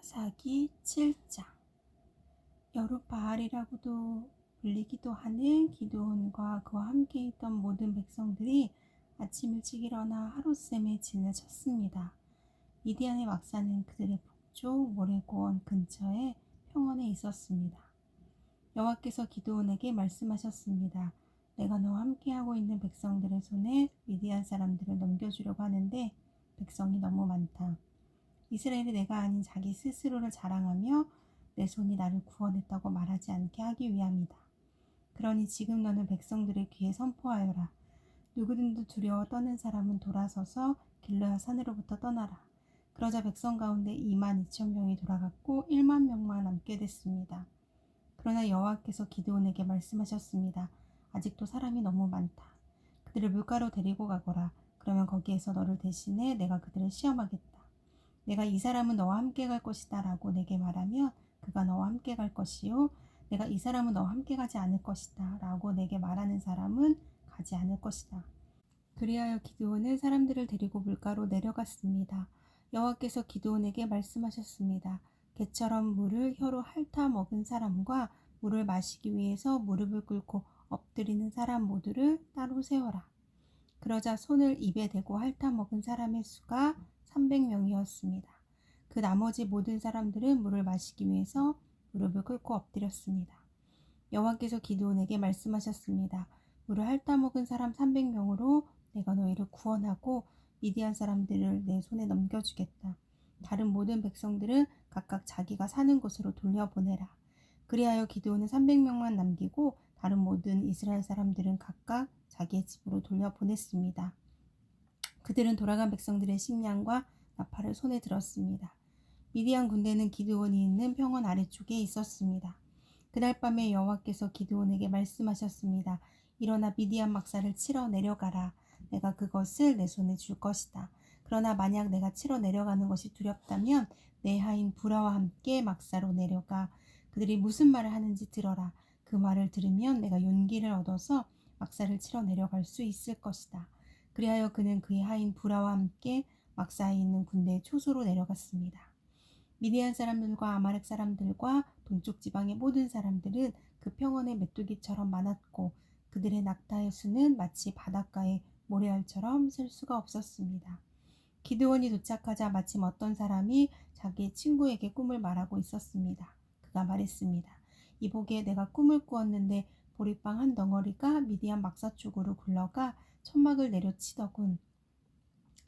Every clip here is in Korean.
사기 7장. 여룻바알이라고도 불리기도 하는 기드온과 그와 함께 있던 모든 백성들이 아침 일찍 일어나 하룻샘에 진을 쳤습니다. 미디안의 막사는 그들의 북쪽 모래고원 근처에 평원에 있었습니다. 여호와께서 기드온에게 말씀하셨습니다. 내가 너와 함께하고 있는 백성들의 손에 미디안 사람들을 넘겨주려고 하는데 백성이 너무 많다. 이스라엘이 내가 아닌 자기 스스로를 자랑하며 내 손이 나를 구원했다고 말하지 않게 하기 위함이다. 그러니 지금 너는 백성들의 귀에 선포하여라. 누구든지 두려워 떠는 사람은 돌아서서 길르앗 산으로부터 떠나라. 그러자 백성 가운데 22,000명이 돌아갔고 10,000명만 남게 됐습니다. 그러나 여호와께서 기드온에게 말씀하셨습니다. 아직도 사람이 너무 많다. 그들을 물가로 데리고 가거라. 그러면 거기에서 너를 대신해 내가 그들을 시험하겠다. 내가 이 사람은 너와 함께 갈 것이다 라고 내게 말하면 그가 너와 함께 갈 것이요 내가 이 사람은 너와 함께 가지 않을 것이다 라고 내게 말하는 사람은 가지 않을 것이다. 그리하여 기드온은 사람들을 데리고 물가로 내려갔습니다. 여호와께서 기드온에게 말씀하셨습니다. 개처럼 물을 혀로 핥아 먹은 사람과 물을 마시기 위해서 무릎을 꿇고 엎드리는 사람 모두를 따로 세워라. 그러자 손을 입에 대고 핥아 먹은 사람의 수가 300명이었습니다. 그 나머지 모든 사람들은 물을 마시기 위해서 무릎을 꿇고 엎드렸습니다. 여호와께서 기드온에게 말씀하셨습니다. 물을 핥아 먹은 사람 300명으로 내가 너희를 구원하고 미디안 사람들을 내 손에 넘겨주겠다. 다른 모든 백성들은 각각 자기가 사는 곳으로 돌려보내라. 그리하여 기드온은 300명만 남기고 다른 모든 이스라엘 사람들은 각각 자기의 집으로 돌려보냈습니다. 그들은 돌아간 백성들의 식량과 나팔을 손에 들었습니다. 미디안 군대는 기드온이 있는 평원 아래쪽에 있었습니다. 그날 밤에 여호와께서 기드온에게 말씀하셨습니다. 일어나 미디안 막사를 치러 내려가라. 내가 그것을 내 손에 줄 것이다. 그러나 만약 내가 치러 내려가는 것이 두렵다면 내 하인 부라와 함께 막사로 내려가. 그들이 무슨 말을 하는지 들어라. 그 말을 들으면 내가 용기를 얻어서 막사를 치러 내려갈 수 있을 것이다. 그리하여 그는 그의 하인 부라와 함께 막사에 있는 군대의 초소로 내려갔습니다. 미디안 사람들과 아말렉 사람들과 동쪽 지방의 모든 사람들은 그 평원의 메뚜기처럼 많았고 그들의 낙타의 수는 마치 바닷가의 모래알처럼 셀 수가 없었습니다. 기드온이 도착하자 마침 어떤 사람이 자기의 친구에게 꿈을 말하고 있었습니다. 그가 말했습니다. 이보게 내가 꿈을 꾸었는데 보리빵 한 덩어리가 미디안 막사 쪽으로 굴러가 천막을 내려치더군.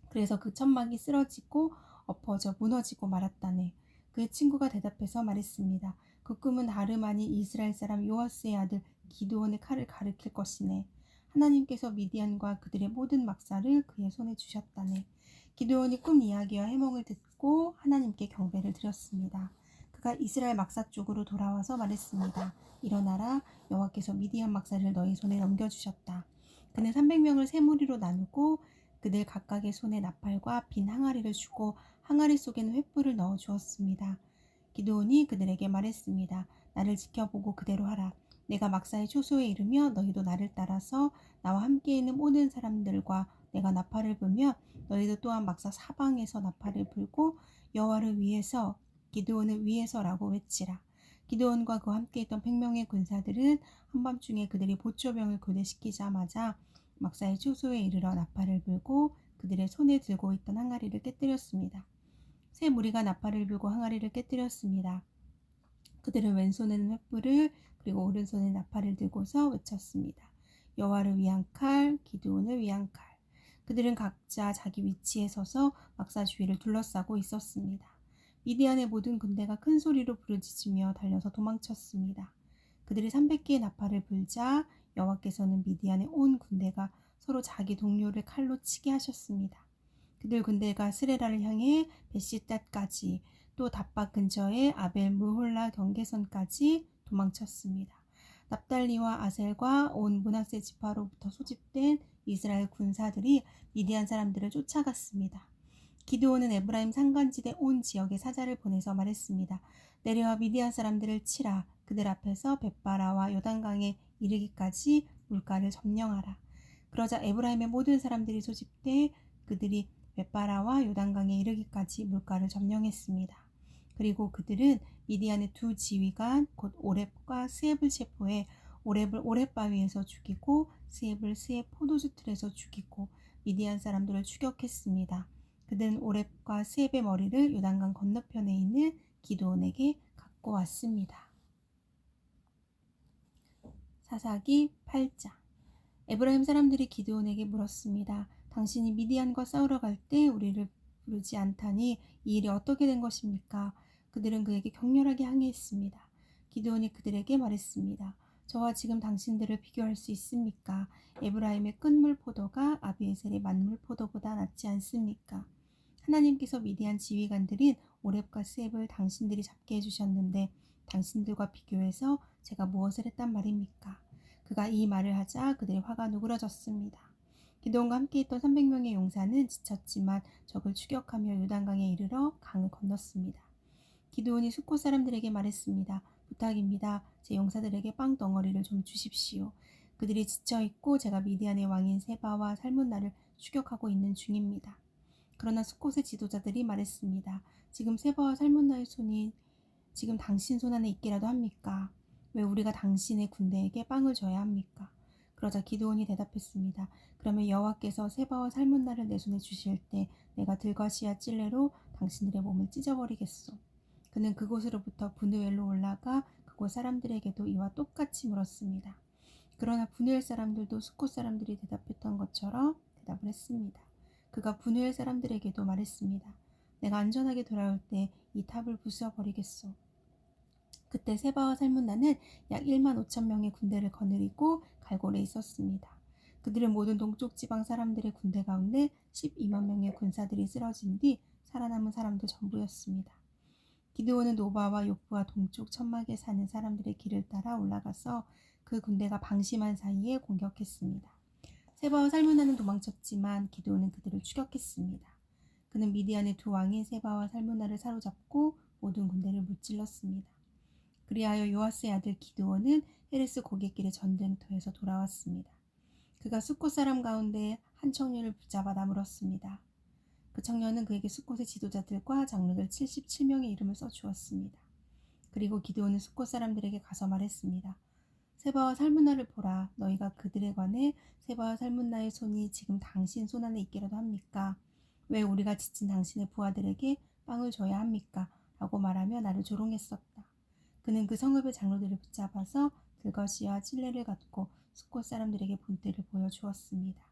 그래서 그 천막이 쓰러지고 엎어져 무너지고 말았다네. 그의 친구가 대답해서 말했습니다. 그 꿈은 다름 아닌 이스라엘 사람 요아스의 아들 기드온의 칼을 가리킬 것이네. 하나님께서 미디안과 그들의 모든 막사를 그의 손에 주셨다네. 기드온이 꿈 이야기와 해몽을 듣고 하나님께 경배를 드렸습니다. 그가 이스라엘 막사 쪽으로 돌아와서 말했습니다. 일어나라. 여호와께서 미디안 막사를 너희 손에 넘겨주셨다. 그는 300명을 세 무리로 나누고 그들 각각의 손에 나팔과 빈 항아리를 주고 항아리 속에는 횃불을 넣어 주었습니다. 기드온이 그들에게 말했습니다. 나를 지켜보고 그대로 하라. 내가 막사의 초소에 이르며 너희도 나를 따라서 나와 함께 있는 모든 사람들과 내가 나팔을 불며 너희도 또한 막사 사방에서 나팔을 불고 여호와를 위해서 기드온을 위해서라고 외치라. 기드온과 그와 함께 있던 100명의 군사들은 한밤중에 그들이 보초병을 교대시키자마자 막사의 초소에 이르러 나팔을 불고 그들의 손에 들고 있던 항아리를 깨뜨렸습니다. 세 무리가 나팔을 불고 항아리를 깨뜨렸습니다. 그들은 왼손에는 횃불을 그리고 오른손에 나팔을 들고서 외쳤습니다. 여호와를 위한 칼, 기드온을 위한 칼. 그들은 각자 자기 위치에 서서 막사 주위를 둘러싸고 있었습니다. 미디안의 모든 군대가 큰 소리로 부르짖으며 달려서 도망쳤습니다. 그들이 300개의 나팔을 불자 여호와께서는 미디안의 온 군대가 서로 자기 동료를 칼로 치게 하셨습니다. 그들 군대가 스레라를 향해 베시닷까지 또 답박 근처의 아벨 무홀라 경계선까지 도망쳤습니다. 납달리와 아셀과 온 므낫세 지파로부터 소집된 이스라엘 군사들이 미디안 사람들을 쫓아갔습니다. 기드온은 에브라임 산간지대 온 지역에 사자를 보내서 말했습니다. 내려와 미디안 사람들을 치라. 그들 앞에서 벳바라와 요단강에 이르기까지 물가를 점령하라. 그러자 에브라임의 모든 사람들이 소집돼 그들이 벳바라와 요단강에 이르기까지 물가를 점령했습니다. 그리고 그들은 미디안의 두 지휘관 곧 오렙과 스앱을 체포해 오렙을 오렙바위에서 죽이고 스앱을 스앱 포도주 틀에서 죽이고 미디안 사람들을 추격했습니다. 그들은 오렙과 스앱의 머리를 요단강 건너편에 있는 기드온에게 갖고 왔습니다. 사사기 8장. 에브라임 사람들이 기드온에게 물었습니다. 당신이 미디안과 싸우러 갈 때 우리를 부르지 않다니 이 일이 어떻게 된 것입니까? 그들은 그에게 격렬하게 항의했습니다. 기드온이 그들에게 말했습니다. 저와 지금 당신들을 비교할 수 있습니까? 에브라임의 끝물 포도가 아비에셀의 만물 포도보다 낫지 않습니까? 하나님께서 미디안 지휘관들인 오렙과 스앱을 당신들이 잡게 해주셨는데 당신들과 비교해서 제가 무엇을 했단 말입니까? 그가 이 말을 하자 그들의 화가 누그러졌습니다. 기드온과 함께 있던 300명의 용사는 지쳤지만 적을 추격하며 요단강에 이르러 강을 건넜습니다. 기드온이 숫곳 사람들에게 말했습니다. 부탁입니다. 제 용사들에게 빵 덩어리를 좀 주십시오. 그들이 지쳐있고 제가 미디안의 왕인 세바와 살문나를 추격하고 있는 중입니다. 그러나 숫곳의 지도자들이 말했습니다. 지금 세바와 살문나의 손이 지금 당신 손 안에 있기라도 합니까? 왜 우리가 당신의 군대에게 빵을 줘야 합니까? 그러자 기드온이 대답했습니다. 그러면 여호와께서 세바와 살문나를 내 손에 주실 때 내가 들과시와 찔레로 당신들의 몸을 찢어버리겠소. 그는 그곳으로부터 브누엘로 올라가 그곳 사람들에게도 이와 똑같이 물었습니다. 그러나 브누엘 사람들도 숫곳 사람들이 대답했던 것처럼 대답을 했습니다. 그가 브누엘 사람들에게도 말했습니다. 내가 안전하게 돌아올 때 이 탑을 부숴버리겠소. 그때 세바와 살문나는 약 1만 5천 명의 군대를 거느리고 갈골에 있었습니다. 그들은 모든 동쪽 지방 사람들의 군대 가운데 12만 명의 군사들이 쓰러진 뒤 살아남은 사람도 전부였습니다. 기드온은 노바와 욥부와 동쪽 천막에 사는 사람들의 길을 따라 올라가서 그 군대가 방심한 사이에 공격했습니다. 세바와 살문나는 도망쳤지만 기드온은 그들을 추격했습니다. 그는 미디안의 두 왕인 세바와 살문나를 사로잡고 모든 군대를 무찔렀습니다. 그리하여 요아스의 아들 기드온은 헤레스 고갯길의 전쟁터에서 돌아왔습니다. 그가 숫곳 사람 가운데 한 청년을 붙잡아 나물었습니다. 그 청년은 그에게 숫곳의 지도자들과 장로들 77명의 이름을 써주었습니다. 그리고 기드온은 숫곳 사람들에게 가서 말했습니다. 세바와 살문나를 보라. 너희가 그들에 관해 세바와 살문나의 손이 지금 당신 손 안에 있기라도 합니까? 왜 우리가 지친 당신의 부하들에게 빵을 줘야 합니까? 라고 말하며 나를 조롱했었다. 그는 그 성읍의 장로들을 붙잡아서 들거시와 찔레를 갖고 숫곳 사람들에게 본때를 보여주었습니다.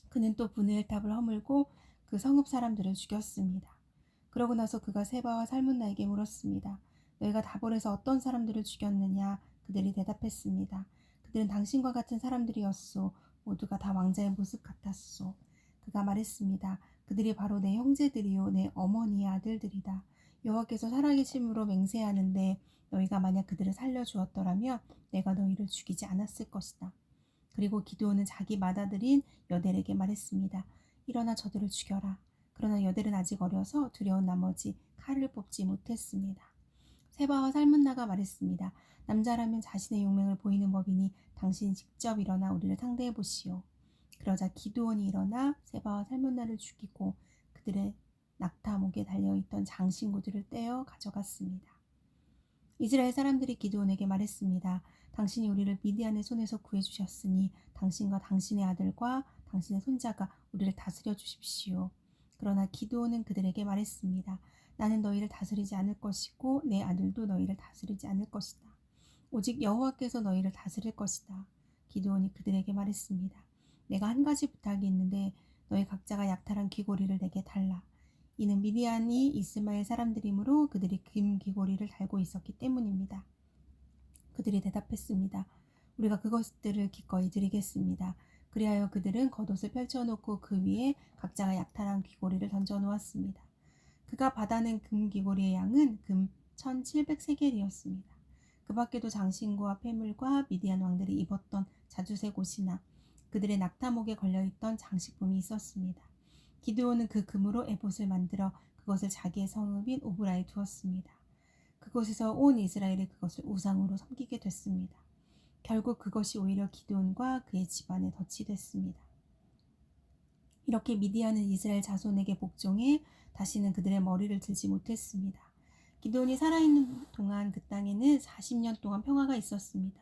그는 또 브느엘탑을 허물고 그 성읍 사람들을 죽였습니다. 그러고 나서 그가 세바와 살문나에게 물었습니다. 너희가 다볼에서 어떤 사람들을 죽였느냐? 그들이 대답했습니다. 그들은 당신과 같은 사람들이었소. 모두가 다 왕자의 모습 같았소. 그가 말했습니다. 그들이 바로 내 형제들이요 내 어머니의 아들들이다. 여호와께서 살아계심으로 맹세하는데 너희가 만약 그들을 살려주었더라면 내가 너희를 죽이지 않았을 것이다. 그리고 기드온은 자기 맏아들인 여델에게 말했습니다. 일어나 저들을 죽여라. 그러나 여델은 아직 어려서 두려운 나머지 칼을 뽑지 못했습니다. 세바와 살문나가 말했습니다. 남자라면 자신의 용맹을 보이는 법이니 당신이 직접 일어나 우리를 상대해 보시오. 그러자 기드온이 일어나 세바와 살문나를 죽이고 그들의 낙타 목에 달려있던 장신구들을 떼어 가져갔습니다. 이스라엘 사람들이 기드온에게 말했습니다. 당신이 우리를 미디안의 손에서 구해주셨으니 당신과 당신의 아들과 당신의 손자가 우리를 다스려 주십시오. 그러나 기드온은 그들에게 말했습니다. 나는 너희를 다스리지 않을 것이고 내 아들도 너희를 다스리지 않을 것이다. 오직 여호와께서 너희를 다스릴 것이다. 기드온이 그들에게 말했습니다. 내가 한 가지 부탁이 있는데 너희 각자가 약탈한 귀고리를 내게 달라. 이는 미디안이 이스마엘 사람들이므로 그들이 금 귀고리를 달고 있었기 때문입니다. 그들이 대답했습니다. 우리가 그것들을 기꺼이 드리겠습니다. 그리하여 그들은 겉옷을 펼쳐놓고 그 위에 각자가 약탈한 귀고리를 던져놓았습니다. 그가 받아낸 금 귀고리의 양은 금 1700세겔이었습니다. 그 밖에도 장신구와 폐물과 미디안 왕들이 입었던 자주색 옷이나 그들의 낙타목에 걸려있던 장식품이 있었습니다. 기드온은 그 금으로 에봇을 만들어 그것을 자기의 성읍인 오브라에 두었습니다. 그곳에서 온 이스라엘이 그것을 우상으로 섬기게 됐습니다. 결국 그것이 오히려 기드온과 그의 집안에 덫이 됐습니다. 이렇게 미디안은 이스라엘 자손에게 복종해 다시는 그들의 머리를 들지 못했습니다. 기드온이 살아있는 동안 그 땅에는 40년 동안 평화가 있었습니다.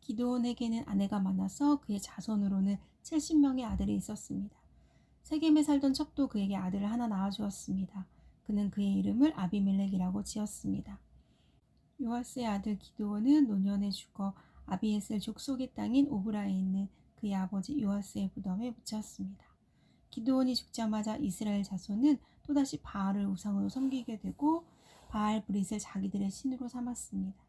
기드온에게는 아내가 많아서 그의 자손으로는 70명의 아들이 있었습니다. 세겜에 살던 척도 그에게 아들을 하나 낳아주었습니다. 그는 그의 이름을 아비멜렉이라고 지었습니다. 요아스의 아들 기드온은 노년에 죽어 아비에셀 족속의 땅인 오브라에 있는 그의 아버지 요아스의 무덤에 묻혔습니다. 기드온이 죽자마자 이스라엘 자손은 또다시 바알을 우상으로 섬기게 되고 바알 브릿을 자기들의 신으로 삼았습니다.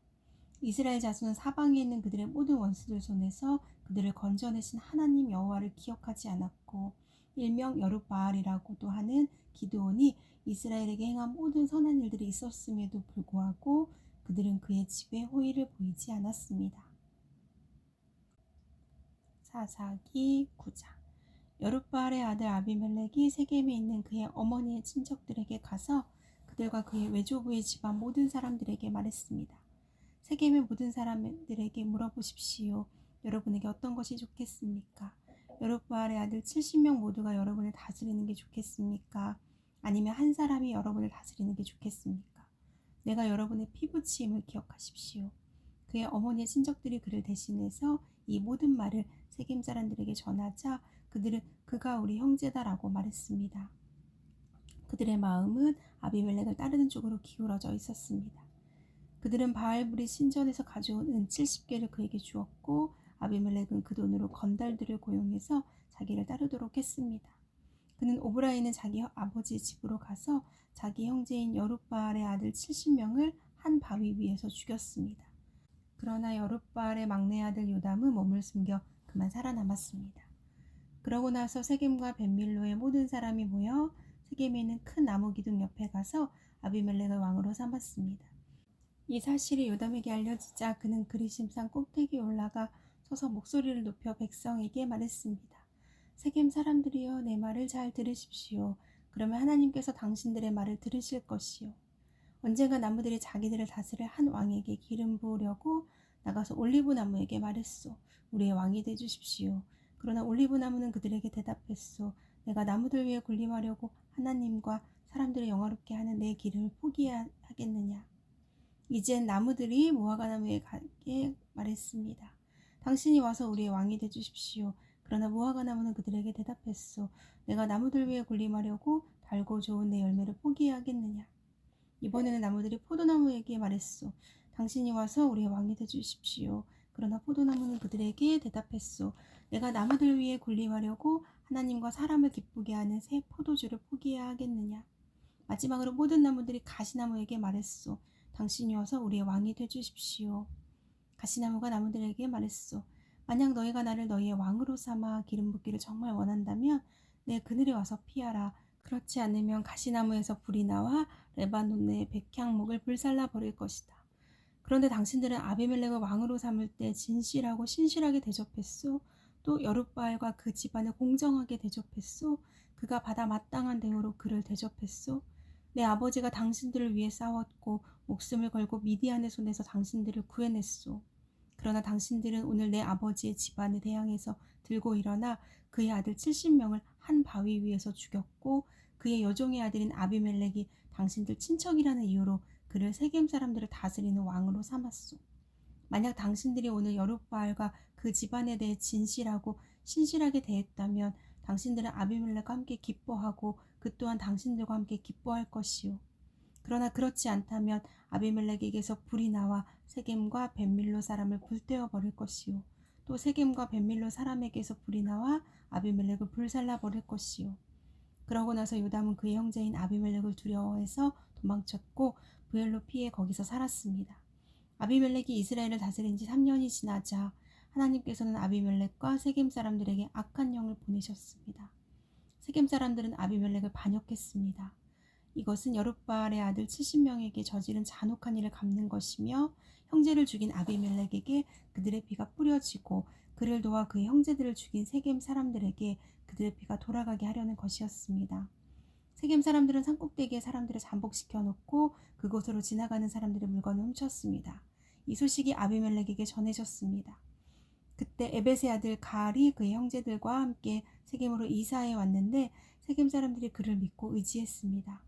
이스라엘 자손은 사방에 있는 그들의 모든 원수들 손에서 그들을 건져내신 하나님 여호와를 기억하지 않았고 일명 여룻바알이라고도 하는 기드온이 이스라엘에게 행한 모든 선한 일들이 있었음에도 불구하고 그들은 그의 집에 호의를 보이지 않았습니다. 사사기 9장. 여룻바알의 아들 아비멜렉이 세겜에 있는 그의 어머니의 친척들에게 가서 그들과 그의 외조부의 집안 모든 사람들에게 말했습니다. 세겜의 모든 사람들에게 물어보십시오. 여러분에게 어떤 것이 좋겠습니까? 여룻바알의 아들 70명 모두가 여러분을 다스리는 게 좋겠습니까? 아니면 한 사람이 여러분을 다스리는 게 좋겠습니까? 내가 여러분의 피부치임을 기억하십시오. 그의 어머니의 친척들이 그를 대신해서 이 모든 말을 세겜 사람들에게 전하자 그들은 그가 우리 형제다라고 말했습니다. 그들의 마음은 아비멜렉을 따르는 쪽으로 기울어져 있었습니다. 그들은 바알브릿 신전에서 가져온 은 70개를 그에게 주었고 아비멜렉은 그 돈으로 건달들을 고용해서 자기를 따르도록 했습니다. 그는 오브라에 있는 자기 아버지의 집으로 가서 자기 형제인 여룻바알의 아들 70명을 한 바위 위에서 죽였습니다. 그러나 여룻바알의 막내 아들 요담은 몸을 숨겨 그만 살아남았습니다. 그러고 나서 세겜과 벳밀로의 모든 사람이 모여 세겜에 있는 큰 나무 기둥 옆에 가서 아비멜렉을 왕으로 삼았습니다. 이 사실이 요담에게 알려지자 그는 그리심산 꼭대기에 올라가 서서 목소리를 높여 백성에게 말했습니다. 세겜 사람들이여 내 말을 잘 들으십시오. 그러면 하나님께서 당신들의 말을 들으실 것이요. 언젠가 나무들이 자기들을 다스릴 한 왕에게 기름 부으려고 나가서 올리브 나무에게 말했소. 우리의 왕이 되주십시오. 그러나 올리브 나무는 그들에게 대답했소. 내가 나무들 위에 군림하려고 하나님과 사람들을 영화롭게 하는 내 길을 포기하겠느냐. 이젠 나무들이 무화과 나무에 가게 말했습니다. 당신이 와서 우리의 왕이 되주십시오. 그러나 무화과 나무는 그들에게 대답했소. 내가 나무들 위에 군림하려고 달고 좋은 내 열매를 포기하겠느냐. 이번에는 나무들이 포도나무에게 말했소. 당신이 와서 우리의 왕이 되주십시오. 그러나 포도나무는 그들에게 대답했소. 내가 나무들 위에 군림하려고 하나님과 사람을 기쁘게 하는 새 포도주를 포기해야 하겠느냐. 마지막으로 모든 나무들이 가시나무에게 말했소. 당신이 와서 우리의 왕이 되주십시오. 가시나무가 나무들에게 말했소. 만약 너희가 나를 너희의 왕으로 삼아 기름 붓기를 정말 원한다면 내 그늘에 와서 피하라. 그렇지 않으면 가시나무에서 불이 나와 레바논의 백향목을 불살라 버릴 것이다. 그런데 당신들은 아비멜렉을 왕으로 삼을 때 진실하고 신실하게 대접했소. 또 여룻바알과 그 집안을 공정하게 대접했소. 그가 받아 마땅한 대우로 그를 대접했소. 내 아버지가 당신들을 위해 싸웠고 목숨을 걸고 미디안의 손에서 당신들을 구해냈소. 그러나 당신들은 오늘 내 아버지의 집안에 대항해서 들고 일어나 그의 아들 70명을 한 바위 위에서 죽였고 그의 여종의 아들인 아비멜렉이 당신들 친척이라는 이유로 그를 세겜 사람들을 다스리는 왕으로 삼았소. 만약 당신들이 오늘 여룻바알과 그 집안에 대해 진실하고 신실하게 대했다면 당신들은 아비멜렉과 함께 기뻐하고 그 또한 당신들과 함께 기뻐할 것이요. 그러나 그렇지 않다면 아비멜렉에게서 불이 나와 세겜과 벳밀로 사람을 불태워 버릴 것이요. 또 세겜과 벳밀로 사람에게서 불이 나와 아비멜렉을 불살라 버릴 것이요. 그러고 나서 요담은 그의 형제인 아비멜렉을 두려워해서 도망쳤고 부엘로 피해 거기서 살았습니다. 아비멜렉이 이스라엘을 다스린 지 3년이 지나자 하나님께서는 아비멜렉과 세겜 사람들에게 악한 영을 보내셨습니다. 세겜 사람들은 아비멜렉을 반역했습니다. 이것은 여룻바알의 아들 70명에게 저지른 잔혹한 일을 갚는 것이며 형제를 죽인 아비멜렉에게 그들의 피가 뿌려지고 그를 도와 그의 형제들을 죽인 세겜 사람들에게 그들의 피가 돌아가게 하려는 것이었습니다. 세겜 사람들은 산꼭대기에 사람들을 잠복시켜 놓고 그곳으로 지나가는 사람들의 물건을 훔쳤습니다. 이 소식이 아비멜렉에게 전해졌습니다. 그때 에벳의 아들 가알이 그의 형제들과 함께 세겜으로 이사해 왔는데 세겜 사람들이 그를 믿고 의지했습니다.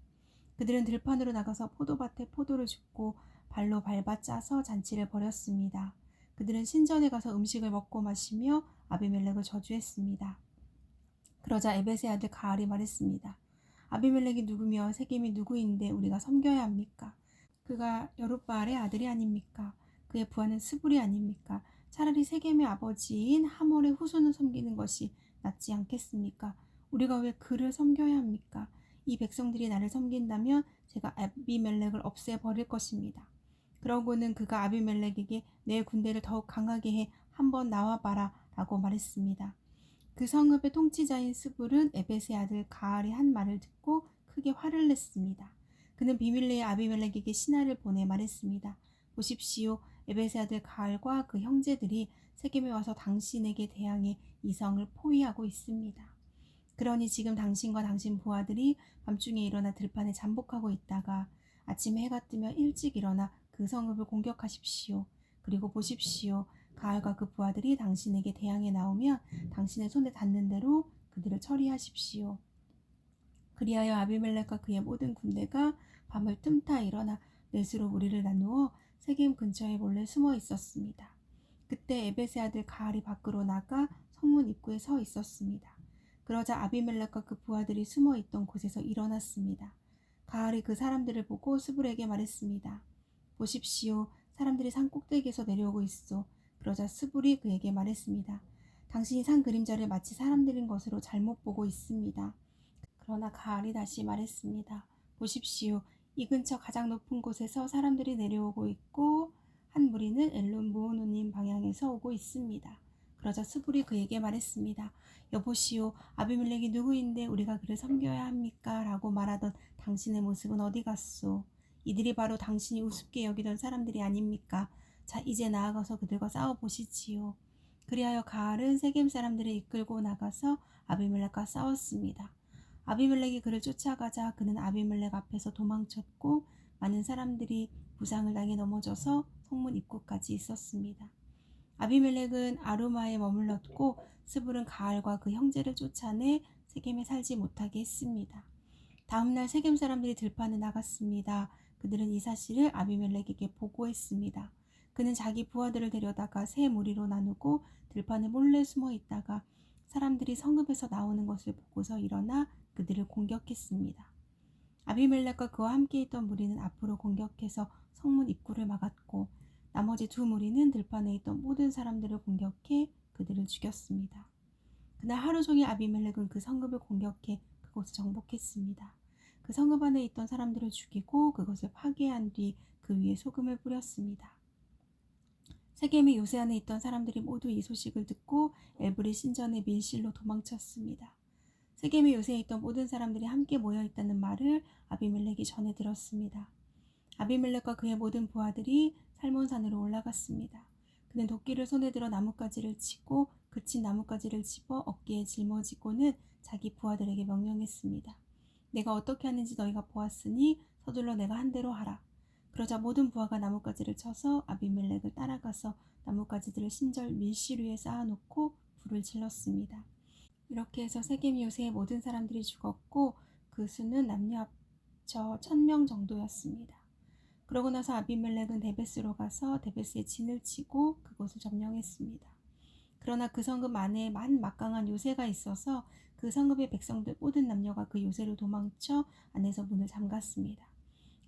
그들은 들판으로 나가서 포도밭에 포도를 줍고 발로 밟아 짜서 잔치를 벌였습니다. 그들은 신전에 가서 음식을 먹고 마시며 아비멜렉을 저주했습니다. 그러자 에벳의 아들 가알이 말했습니다. 아비멜렉이 누구며 세겜이 누구인데 우리가 섬겨야 합니까? 그가 여룻바알의 아들이 아닙니까? 그의 부하는 스불이 아닙니까? 차라리 세겜의 아버지인 하몰의 후손을 섬기는 것이 낫지 않겠습니까? 우리가 왜 그를 섬겨야 합니까? 이 백성들이 나를 섬긴다면 제가 아비멜렉을 없애버릴 것입니다. 그러고는 그가 아비멜렉에게 내 군대를 더욱 강하게 해 한번 나와봐라 라고 말했습니다. 그 성읍의 통치자인 스불은 에벳의 아들 가알이 한 말을 듣고 크게 화를 냈습니다. 그는 비밀리에 아비멜렉에게 신하를 보내 말했습니다. 보십시오. 에벳의 아들 가알과 그 형제들이 세겜에 와서 당신에게 대항해 이 성을 포위하고 있습니다. 그러니 지금 당신과 당신 부하들이 밤중에 일어나 들판에 잠복하고 있다가 아침에 해가 뜨면 일찍 일어나 그 성읍을 공격하십시오. 그리고 보십시오. 가알과 그 부하들이 당신에게 대항해 나오면 당신의 손에 닿는 대로 그들을 처리하십시오. 그리하여 아비멜렉과 그의 모든 군대가 밤을 틈타 일어나 넷으로 무리를 나누어 세겜 근처에 몰래 숨어 있었습니다. 그때 에벳의 아들 가알이 밖으로 나가 성문 입구에 서 있었습니다. 그러자 아비멜렉과 그 부하들이 숨어 있던 곳에서 일어났습니다. 가알이 그 사람들을 보고 스불에게 말했습니다. 보십시오. 사람들이 산 꼭대기에서 내려오고 있어. 그러자 스불이 그에게 말했습니다. 당신이 산 그림자를 마치 사람들인 것으로 잘못 보고 있습니다. 그러나 가알이 다시 말했습니다. 보십시오. 이 근처 가장 높은 곳에서 사람들이 내려오고 있고 한 무리는 엘론 무호누님 방향에서 오고 있습니다. 그러자 스불이 그에게 말했습니다. 여보시오. 아비멜렉이 누구인데 우리가 그를 섬겨야 합니까? 라고 말하던 당신의 모습은 어디 갔소? 이들이 바로 당신이 우습게 여기던 사람들이 아닙니까? 자, 이제 나아가서 그들과 싸워보시지요. 그리하여 가알은 세겜 사람들을 이끌고 나가서 아비멜렉과 싸웠습니다. 아비멜렉이 그를 쫓아가자 그는 아비멜렉 앞에서 도망쳤고 많은 사람들이 부상을 당해 넘어져서 성문 입구까지 있었습니다. 아비멜렉은 아루마에 머물렀고 스불은 가알과 그 형제를 쫓아내 세겜에 살지 못하게 했습니다. 다음날 세겜 사람들이 들판에 나갔습니다. 그들은 이 사실을 아비멜렉에게 보고했습니다. 그는 자기 부하들을 데려다가 세 무리로 나누고 들판에 몰래 숨어 있다가 사람들이 성읍에서 나오는 것을 보고서 일어나 그들을 공격했습니다. 아비멜렉과 그와 함께 있던 무리는 앞으로 공격해서 성문 입구를 막았고 나머지 두 무리는 들판에 있던 모든 사람들을 공격해 그들을 죽였습니다. 그날 하루 종일 아비멜렉은 그 성읍을 공격해 그곳을 정복했습니다. 그 성읍 안에 있던 사람들을 죽이고 그것을 파괴한 뒤 그 위에 소금을 뿌렸습니다. 세겜의 요새 안에 있던 사람들이 모두 이 소식을 듣고 에브리 신전의 밀실로 도망쳤습니다. 세겜의 요새에 있던 모든 사람들이 함께 모여 있다는 말을 아비멜렉이 전해 들었습니다. 아비멜렉과 그의 모든 부하들이 살몬산으로 올라갔습니다. 그는 도끼를 손에 들어 나뭇가지를 치고 그친 나뭇가지를 집어 어깨에 짊어지고는 자기 부하들에게 명령했습니다. 내가 어떻게 하는지 너희가 보았으니 서둘러 내가 한 대로 하라. 그러자 모든 부하가 나뭇가지를 쳐서 아비멜렉을 따라가서 나뭇가지들을 신절 밀실 위에 쌓아놓고 불을 질렀습니다. 이렇게 해서 세겜 요새의 모든 사람들이 죽었고 그 수는 남녀 합쳐 1000명 정도였습니다. 그러고 나서 아비멜렉은 데베스로 가서 데베스에 진을 치고 그곳을 점령했습니다. 그러나 그 성읍 안에 막강한 요새가 있어서 그 성읍의 백성들 모든 남녀가 그 요새로 도망쳐 안에서 문을 잠갔습니다.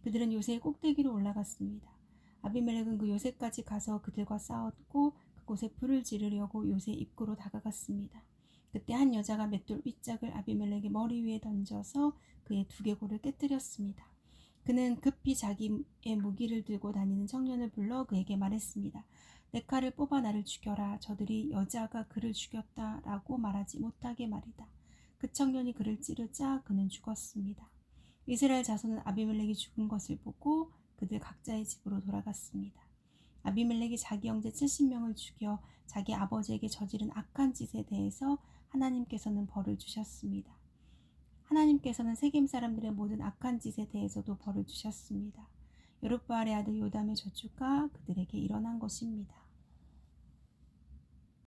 그들은 요새의 꼭대기로 올라갔습니다. 아비멜렉은 그 요새까지 가서 그들과 싸웠고 그곳에 불을 지르려고 요새 입구로 다가갔습니다. 그때 한 여자가 맷돌 윗짝을 아비멜렉의 머리 위에 던져서 그의 두개골을 깨뜨렸습니다. 그는 급히 자기의 무기를 들고 다니는 청년을 불러 그에게 말했습니다. 내 칼을 뽑아 나를 죽여라. 저들이 여자가 그를 죽였다라고 말하지 못하게 말이다. 그 청년이 그를 찌르자 그는 죽었습니다. 이스라엘 자손은 아비멜렉이 죽은 것을 보고 그들 각자의 집으로 돌아갔습니다. 아비멜렉이 자기 형제 70명을 죽여 자기 아버지에게 저지른 악한 짓에 대해서 하나님께서는 벌을 주셨습니다. 하나님께서는 세겜 사람들의 모든 악한 짓에 대해서도 벌을 주셨습니다. 여룻바알의 아들 요담의 저주가 그들에게 일어난 것입니다.